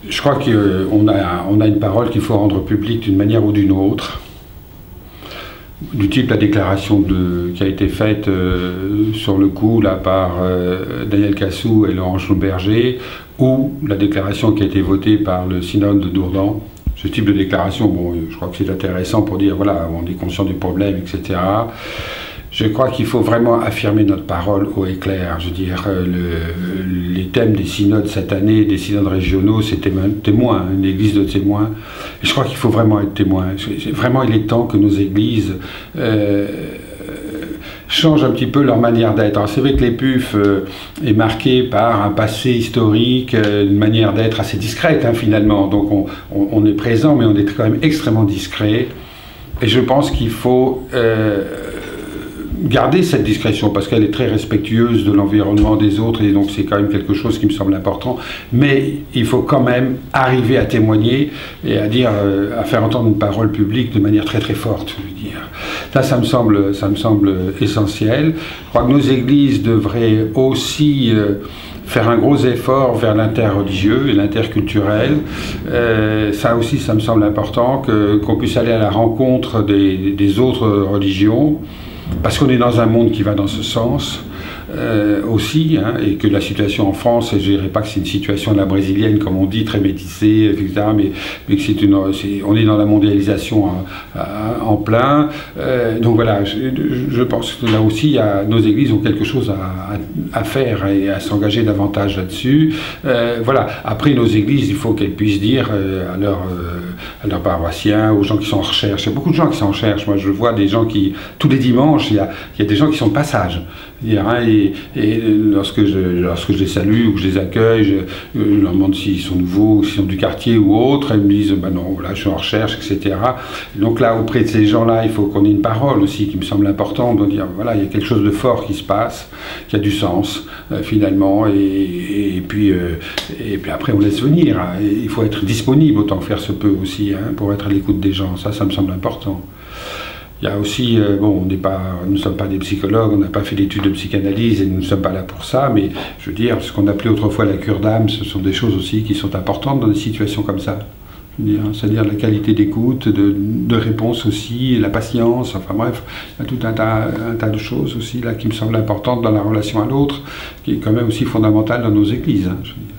Je crois qu'on a une parole qu'il faut rendre publique d'une manière ou d'une autre, du type la déclaration qui a été faite sur le coup là, par Daniel Cassou et Laurent Schlumberger, ou la déclaration qui a été votée par le synode de Dourdan. Ce type de déclaration, bon, je crois que c'est intéressant pour dire, voilà, on est conscient du problème, etc. Je crois qu'il faut vraiment affirmer notre parole haut et clair. Je veux dire, les thèmes des synodes cette année, des synodes régionaux, c'est témoin, une église de témoins. Et je crois qu'il faut vraiment être témoin. Vraiment, il est temps que nos églises changent un petit peu leur manière d'être. C'est vrai que les PUF est marqué par un passé historique, une manière d'être assez discrète, hein, finalement. Donc on est présent, mais on est quand même extrêmement discret. Et je pense qu'il faut garder cette discrétion, parce qu'elle est très respectueuse de l'environnement des autres, et donc c'est quand même quelque chose qui me semble important. Mais il faut quand même arriver à témoigner et à dire, à faire entendre une parole publique de manière très très forte. Je veux dire. Ça me semble essentiel. Je crois que nos églises devraient aussi faire un gros effort vers l'interreligieux et l'interculturel. Ça aussi, ça me semble important, qu'on puisse aller à la rencontre des autres religions, parce qu'on est dans un monde qui va dans ce sens aussi, hein, et que la situation en France, je ne dirais pas que c'est une situation de la brésilienne, comme on dit, très métissée, etc., mais que on est dans la mondialisation en plein. Donc voilà, je pense que là aussi, nos églises ont quelque chose à faire et à s'engager davantage là-dessus. Voilà. Après, nos églises, il faut qu'elles puissent dire à leurs paroissiens, aux gens qui sont en recherche. Il y a beaucoup de gens qui sont en recherche. Moi, je vois des gens qui, tous les dimanches, il y a des gens qui sont de passage. Et lorsque je les salue ou que je les accueille, je leur demande s'ils sont nouveaux, s'ils sont du quartier ou autre, ils me disent ben non, voilà, je suis en recherche, etc. Et donc là, auprès de ces gens-là, il faut qu'on ait une parole aussi qui me semble importante, de dire voilà, il y a quelque chose de fort qui se passe, qui a du sens finalement, et puis après on laisse venir. Hein. Il faut être disponible autant que faire se peut aussi, hein, pour être à l'écoute des gens. Ça me semble important. Il y a aussi, bon, nous ne sommes pas des psychologues, on n'a pas fait d'études de psychanalyse et nous ne sommes pas là pour ça, mais je veux dire, ce qu'on appelait autrefois la cure d'âme, ce sont des choses aussi qui sont importantes dans des situations comme ça. C'est-à-dire la qualité d'écoute, de réponse aussi, la patience, enfin bref, il y a tout un tas de choses aussi là qui me semblent importantes dans la relation à l'autre, qui est quand même aussi fondamentale dans nos églises. Hein, je veux dire.